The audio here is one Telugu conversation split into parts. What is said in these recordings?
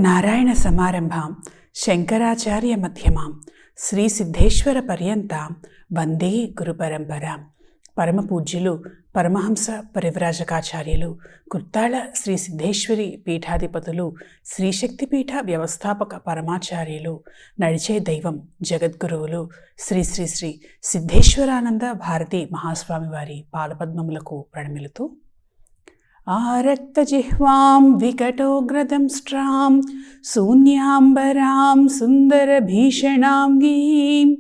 నారాయణ సమారంభాం శంకరాచార్య మధ్యమాం శ్రీ సిద్ధేశ్వర పర్యంతాం వందే గురు పరంపరాం. పరమ పూజ్యులు పరమహంస పరివ్రాజకాచార్యులు కుర్తాళ శ్రీ సిద్ధేశ్వరి పీఠాధిపతులు శ్రీశక్తిపీఠ వ్యవస్థాపక పరమాచార్యులు నడిచే దైవం జగద్గురువులు శ్రీ శ్రీ శ్రీ సిద్ధేశ్వరానంద భారతి మహాస్వామి వారి పాదపద్మములకు ప్రణమిలుతూ ఆరక్తజిహ్వాం వికటోగ్రదంష్ట్రాం శూన్యాంబరాం సుందరభీషణాం గీం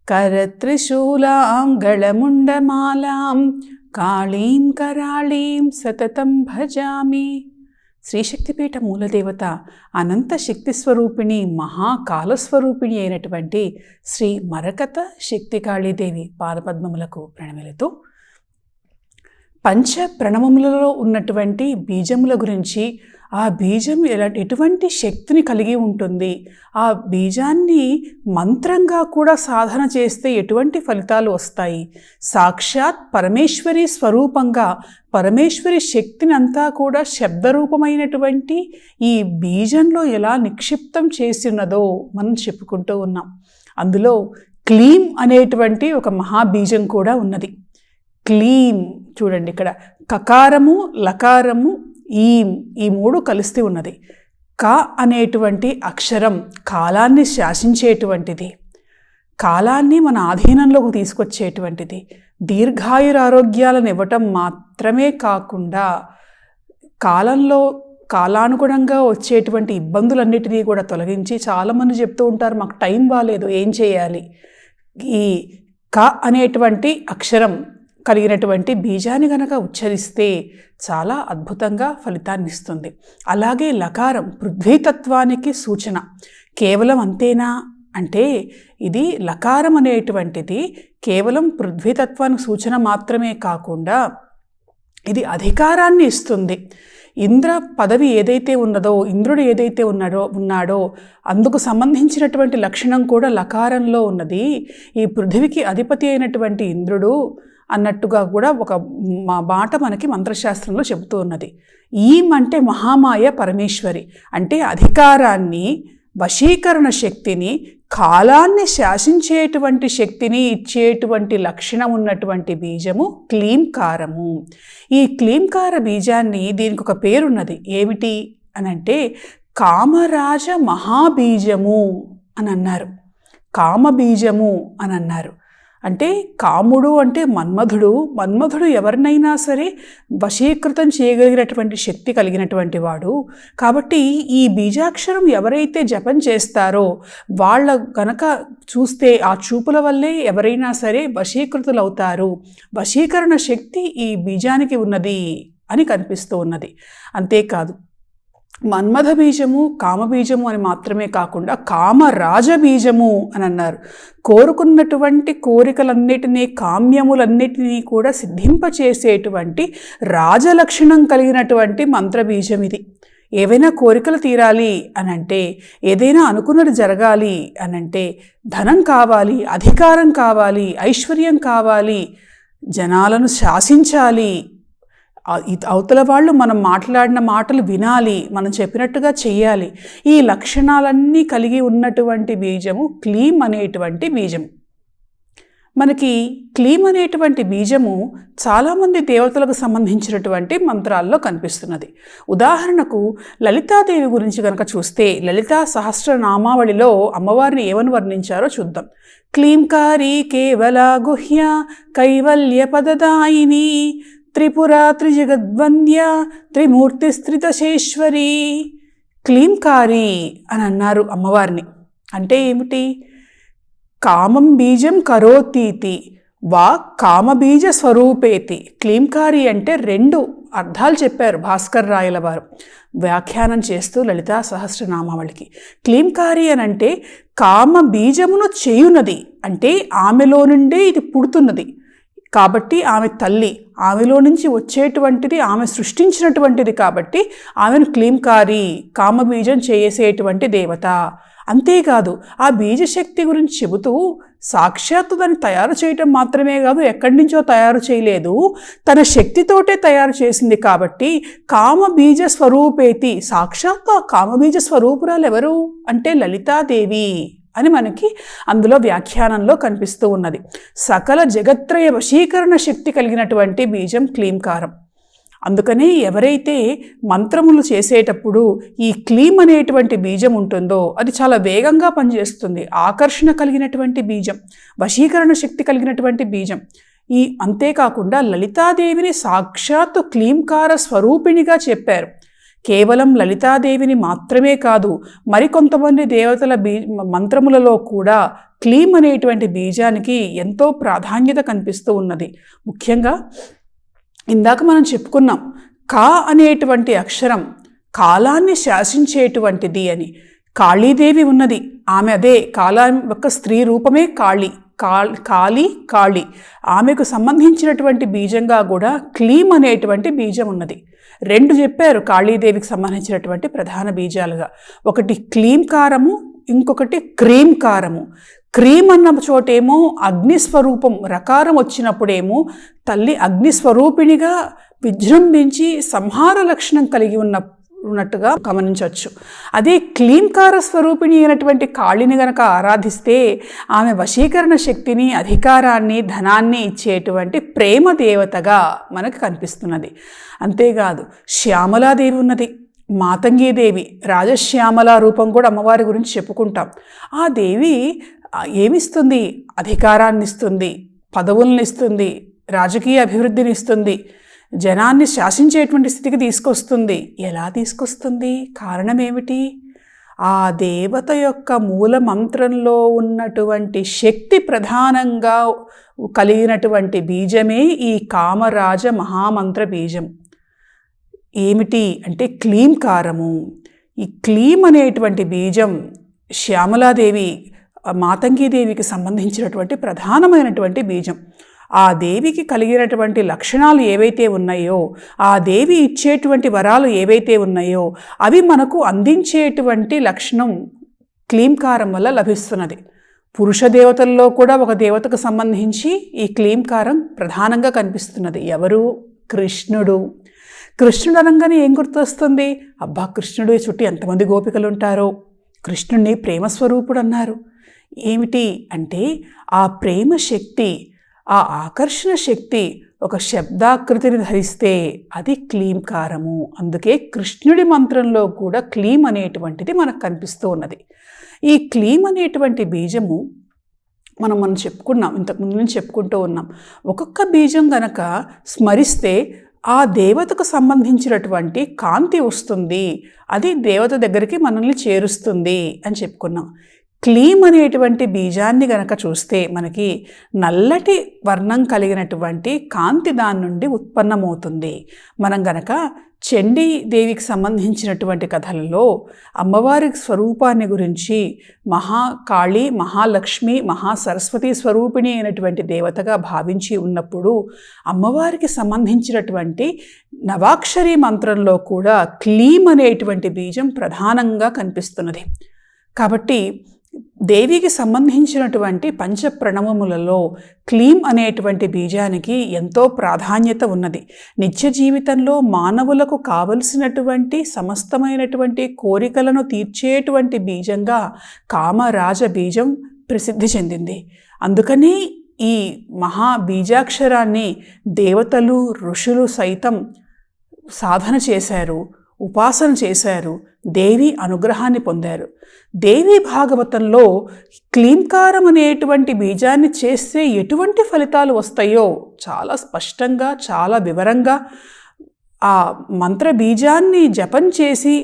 కరత్రిశూలాం గళముండమాలాం కాళీం కరాళీం సతతం భజామి. శ్రీశక్తిపీఠ మూలదేవత అనంత శక్తి స్వరూపిణి మహాకాలస్వరూపిణి అయినటువంటి శ్రీ మరకత శక్తికాళీదేవి పాదపద్మములకు ప్రణమిలుతూ పంచ ప్రణవములలో ఉన్నటువంటి బీజముల గురించి, ఆ బీజం ఎటువంటి శక్తిని కలిగి ఉంటుంది, ఆ బీజాన్ని మంత్రంగా కూడా సాధన చేస్తే ఎటువంటి ఫలితాలు వస్తాయి, సాక్షాత్ పరమేశ్వరి స్వరూపంగా పరమేశ్వరి శక్తిని అంతా కూడా శబ్దరూపమైనటువంటి ఈ బీజంలో ఎలా నిక్షిప్తం చేసినదో మనం చెప్పుకుంటూ ఉన్నాం. అందులో క్లీం అనేటువంటి ఒక మహాబీజం కూడా ఉన్నది. క్లీం చూడండి, ఇక్కడ కకారము లకారము ఈం ఈ మూడు కలిసి ఉన్నది. క అనేటువంటి అక్షరం కాలాన్ని శాసించేటువంటిది, కాలాన్ని మన ఆధీనంలోకి తీసుకొచ్చేటువంటిది, దీర్ఘాయురారోగ్యాలను ఇవ్వటం మాత్రమే కాకుండా కాలానుగుణంగా వచ్చేటువంటి ఇబ్బందులన్నిటినీ కూడా తొలగించి, చాలామంది చెప్తూ ఉంటారు మాకు టైం బాగాలేదు ఏం చేయాలి. ఈ క అనేటువంటి అక్షరం కలిగినటువంటి బీజాన్ని గనక ఉచ్చరిస్తే చాలా అద్భుతంగా ఫలితాన్ని ఇస్తుంది. అలాగే లకారం పృథ్వీతత్వానికి సూచన. కేవలం అంతేనా అంటే ఇది లకారం అనేటువంటిది కేవలం పృథ్వీతత్వానికి సూచన మాత్రమే కాకుండా ఇది అధికారాన్ని ఇస్తుంది. ఇంద్ర పదవి ఏదైతే ఉన్నదో, ఇంద్రుడు ఏదైతే ఉన్నాడో అందుకు సంబంధించినటువంటి లక్షణం కూడా లకారంలో ఉన్నది. ఈ పృథివికి అధిపతి అయినటువంటి ఇంద్రుడు అన్నట్టుగా కూడా ఒక మాట మనకి మంత్రశాస్త్రంలో చెబుతూ ఉన్నది. ఈం అంటే మహామాయ పరమేశ్వరి, అంటే అధికారాన్ని, వశీకరణ శక్తిని, కాలాన్ని శాసించేటువంటి శక్తిని ఇచ్చేటువంటి లక్షణం ఉన్నటువంటి బీజము క్లీంకారము. ఈ క్లీంకార బీజాన్ని దీనికి ఒక పేరున్నది. ఏమిటి అనంటే కామరాజ మహాబీజము అని అన్నారు. కామబీజము అని అన్నారు. అంటే కాముడు అంటే మన్మధుడు ఎవరినైనా సరే వశీకృతం చేయగలిగినటువంటి శక్తి కలిగినటువంటి వాడు. కాబట్టి ఈ బీజాక్షరం ఎవరైతే జపం చేస్తారో వాళ్ళ గనక చూస్తే ఆ చూపుల వల్లే ఎవరైనా సరే వశీకృతులవుతారు. వశీకరణ శక్తి ఈ బీజానికి ఉన్నది అని కనిపిస్తూ ఉన్నది. అంతేకాదు మన్మథ బీజము కామబీజము అని మాత్రమే కాకుండా కామరాజబీజము అని అన్నారు. కోరుకున్నటువంటి కోరికలన్నిటినీ, కామ్యములన్నిటినీ కూడా సిద్ధింపచేసేటువంటి రాజలక్షణం కలిగినటువంటి మంత్రబీజం ఇది. ఏవైనా కోరికలు తీరాలి అనంటే, ఏదైనా అనుకున్నది జరగాలి అనంటే, ధనం కావాలి, అధికారం కావాలి, ఐశ్వర్యం కావాలి, జనాలను శాసించాలి, అవతల వాళ్ళు మనం మాట్లాడిన మాటలు వినాలి, మనం చెప్పినట్టుగా చెయ్యాలి, ఈ లక్షణాలన్నీ కలిగి ఉన్నటువంటి బీజము క్లీం అనేటువంటి బీజం. మనకి క్లీం అనేటువంటి బీజము చాలామంది దేవతలకు సంబంధించినటువంటి మంత్రాల్లో కనిపిస్తున్నది. ఉదాహరణకు లలితాదేవి గురించి కనుక చూస్తే లలితా సహస్రనామావళిలో అమ్మవారిని ఏమని వర్ణించారో చూద్దాం. క్లీంకారీ కేవల గుహ్య కైవల్య పదదాయిని త్రిపురా త్రిజగద్వంద్య త్రిమూర్తిస్థితశేశ్వరి. క్లీంకారి అని అన్నారు అమ్మవారిని. అంటే ఏమిటి? కామం బీజం కరోతీతి వా కామబీజ స్వరూపేతి. క్లీంకారి అంటే రెండు అర్థాలు చెప్పారు భాస్కర్ రాయల వారు వ్యాఖ్యానం చేస్తూ లలితా సహస్రనామావళికి. క్లీంకారి అని అంటే కామ బీజమును చేయునది, అంటే ఆమెలో నుండే ఇది పుడుతున్నది కాబట్టి ఆమె తల్లి, ఆమెలో నుంచి వచ్చేటువంటిది ఆమె సృష్టించినటువంటిది కాబట్టి ఆమెను క్లీంకారి, కామబీజం చేసేటువంటి దేవత అంతేకాదు ఆ బీజశక్తి గురించి చెబుతూ సాక్షాత్తు దాన్ని తయారు చేయటం మాత్రమే కాదు, ఎక్కడి నుంచో తయారు చేయలేదు, తన శక్తితోటే తయారు చేసింది. కాబట్టి కామబీజ స్వరూపేతి, సాక్షాత్తు ఆ కామబీజ స్వరూపురాలు ఎవరు అంటే లలితాదేవి అని మనకి అందులో వ్యాఖ్యానంలో కనిపిస్తూ ఉన్నది. సకల జగత్రయ వశీకరణ శక్తి కలిగినటువంటి బీజం క్లీంకారం. అందుకనే ఎవరైతే మంత్రములు చేసేటప్పుడు ఈ క్లీం అనేటువంటి బీజం ఉంటుందో అది చాలా వేగంగా పనిచేస్తుంది. ఆకర్షణ కలిగినటువంటి బీజం, వశీకరణ శక్తి కలిగినటువంటి బీజం. అంతేకాకుండా లలితాదేవిని సాక్షాత్తు క్లీంకార స్వరూపిణిగా చెప్పారు. కేవలం లలితాదేవిని మాత్రమే కాదు, మరికొంతమంది దేవతల మంత్రములలో కూడా క్లీం అనేటువంటి బీజానికి ఎంతో ప్రాధాన్యత కనిపిస్తూ ఉన్నది. ముఖ్యంగా ఇందాక మనం చెప్పుకున్నాం, కా అనేటువంటి అక్షరం కాలాన్ని శాసించేటువంటిది అని. కాళీదేవి ఉన్నది, ఆమె అదే కాలం యొక్క స్త్రీ రూపమే కాళీ. కాళీ ఆమెకు సంబంధించినటువంటి బీజంగా కూడా క్లీం అనేటువంటి బీజం ఉన్నది. రెండు చెప్పారు కాళీదేవికి సంబంధించినటువంటి ప్రధాన బీజాలుగా. ఒకటి క్లీంకారము, ఇంకొకటి క్రీంకారము. క్రీం అన్న చోటేమో అగ్నిస్వరూపం, రకారం వచ్చినప్పుడేమో తల్లి అగ్నిస్వరూపిణిగా విజృంభించి సంహార లక్షణం కలిగి ఉన్నట్టుగా గమనించవచ్చు. అదే క్లీంకార స్వరూపిణి అయినటువంటి కాళిని గనక ఆరాధిస్తే ఆమె వశీకరణ శక్తిని, అధికారాన్ని, ధనాన్ని ఇచ్చేటువంటి ప్రేమ దేవతగా మనకు కనిపిస్తున్నది. అంతేకాదు శ్యామలాదేవి ఉన్నది, మాతంగీదేవి, రాజశ్యామల రూపం కూడా అమ్మవారి గురించి చెప్పుకుంటాం. ఆ దేవి ఏమిస్తుంది? అధికారాన్ని ఇస్తుంది, పదవులను ఇస్తుంది, రాజకీయ అభివృద్ధిని ఇస్తుంది, జనాన్ని శాసించేటువంటి స్థితికి తీసుకొస్తుంది. ఎలా తీసుకొస్తుంది? కారణం ఏమిటి? ఆ దేవత యొక్క మూల మంత్రంలో ఉన్నటువంటి శక్తి ప్రధానంగా కలిగినటువంటి బీజమే ఈ కామరాజ మహామంత్ర బీజం. ఏమిటి అంటే క్లీంకారము. ఈ క్లీం అనేటువంటి బీజం శ్యామలాదేవి, మాతంగీదేవికి సంబంధించినటువంటి ప్రధానమైనటువంటి బీజం. ఆ దేవికి కలిగినటువంటి లక్షణాలు ఏవైతే ఉన్నాయో, ఆ దేవి ఇచ్చేటువంటి వరాలు ఏవైతే ఉన్నాయో అవి మనకు అందించేటువంటి లక్షణం క్లీంకారం వల్ల లభిస్తున్నది. పురుష దేవతల్లో కూడా ఒక దేవతకు సంబంధించి ఈ క్లీంకారం ప్రధానంగా కనిపిస్తున్నది. ఎవరు? కృష్ణుడు. కృష్ణుడు అనగానే ఏం గుర్తొస్తుంది? అబ్బా, కృష్ణుడు చుట్టూ ఎంతమంది గోపికలు ఉంటారో. కృష్ణుడిని ప్రేమస్వరూపుడు అన్నారు. ఏమిటి అంటే ఆ ప్రేమ శక్తి, ఆ ఆకర్షణ శక్తి ఒక శబ్దాకృతిని ధరిస్తే అది క్లీంకారము. అందుకే కృష్ణుడి మంత్రంలో కూడా క్లీం అనేటువంటిది మనకు కనిపిస్తూ ఉన్నది. ఈ క్లీం అనేటువంటి బీజము మనం చెప్పుకున్నాం, ఇంతకుముందు నుంచి చెప్పుకుంటూ ఉన్నాం. ఒక్కొక్క బీజం గనక స్మరిస్తే ఆ దేవతకు సంబంధించినటువంటి కాంతి వస్తుంది, అది దేవత దగ్గరికి మనల్ని చేరుస్తుంది అని చెప్పుకున్నాం. క్లీం అనేటువంటి బీజాన్ని గనక చూస్తే మనకి నల్లటి వర్ణం కలిగినటువంటి కాంతి దాని నుండి ఉత్పన్నమవుతుంది. మనం గనక చండీదేవికి సంబంధించినటువంటి కథలలో అమ్మవారి స్వరూపాన్ని గురించి మహాకాళి, మహాలక్ష్మి, మహాసరస్వతి స్వరూపిణి అయినటువంటి దేవతగా భావించి ఉన్నప్పుడు అమ్మవారికి సంబంధించినటువంటి నవాక్షరి మంత్రంలో కూడా క్లీం అనేటువంటి బీజం ప్రధానంగా కనిపిస్తున్నది. కాబట్టి దేవికి సంబంధించినటువంటి పంచప్రణవములలో క్లీం అనేటువంటి బీజానికి ఎంతో ప్రాధాన్యత ఉన్నది. నిత్య జీవితంలో మానవులకు కావలసినటువంటి సమస్తమైనటువంటి కోరికలను తీర్చేటువంటి బీజంగా కామరాజ బీజం ప్రసిద్ధి చెందింది. అందుకని ఈ మహాబీజాక్షరాన్ని దేవతలు, ఋషులు సైతం సాధన చేశారు, ఉపాసన చేశారు, దేవి అనుగ్రహాన్ని పొందారు. దేవి భాగవతంలో క్లీంకారం అనేటువంటి బీజాన్ని చేస్తే ఎటువంటి ఫలితాలు వస్తాయో చాలా స్పష్టంగా, చాలా వివరంగా ఆ మంత్ర బీజాన్ని జపం చేసి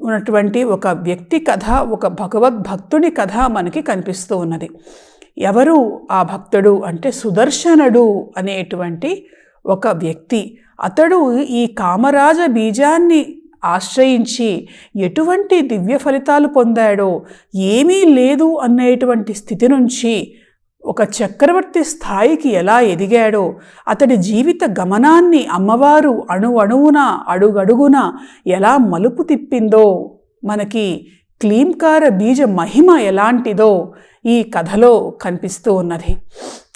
ఉన్నటువంటి ఒక వ్యక్తి కథ, ఒక భగవద్భక్తుడి కథ మనకి కనిపిస్తూ ఉన్నది. ఎవరు ఆ భక్తుడు అంటే సుదర్శనుడు అనేటువంటి ఒక వ్యక్తి. అతడు ఈ కామరాజ బీజాన్ని ఆశ్రయించి ఎటువంటి దివ్య ఫలితాలు పొందాడో, ఏమీ లేదు అనేటువంటి స్థితి నుంచి ఒక చక్రవర్తి స్థాయికి ఎలా ఎదిగాడో, అతడి జీవిత గమనాన్ని అమ్మవారు అణువణువున, అడుగడుగున ఎలా మలుపు తిప్పిందో మనకి క్లీంకార బీజ మహిమ ఎలాంటిదో ఈ కథలో కనిపిస్తూ ఉన్నది.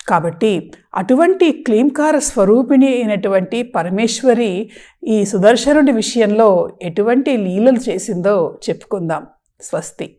కాబట్టి అటువంటి క్లీంకార స్వరూపిణి అయినటువంటి పరమేశ్వరి ఈ సుదర్శనుడి విషయంలో ఎటువంటి లీలలు చేసిందో చెప్పుకుందాం. స్వస్తి.